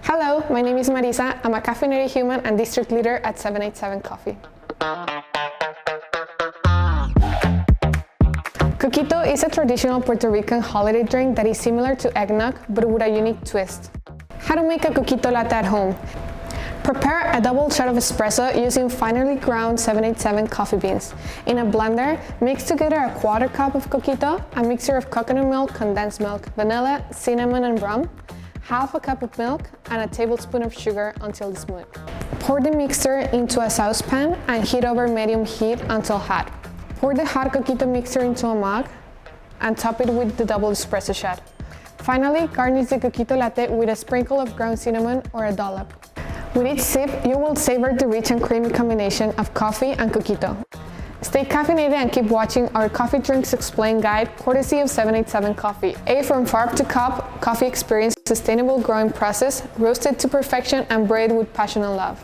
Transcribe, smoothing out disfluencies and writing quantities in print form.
Hello, my name is Marisa. I'm a caffeinated human and district leader at 787 Coffee. Coquito is a traditional Puerto Rican holiday drink that is similar to eggnog, but with a unique twist. How to make a Coquito Latte at home. Prepare a double shot of espresso using finely ground 787 coffee beans. In a blender, mix together a quarter cup of Coquito, a mixture of coconut milk, condensed milk, vanilla, cinnamon, and rum, half a cup of milk, and a tablespoon of sugar until smooth. Pour the mixture into a saucepan and heat over medium heat until hot. Pour the hot Coquito mixture into a mug and top it with the double espresso shot. Finally, garnish the Coquito Latte with a sprinkle of ground cinnamon or a dollop. With each sip, you will savor the rich and creamy combination of coffee and Coquito. Stay caffeinated and keep watching our Coffee Drinks Explained guide, courtesy of 787 Coffee. A from farm to cup coffee experience, sustainable growing process, roasted to perfection and brewed with passion and love.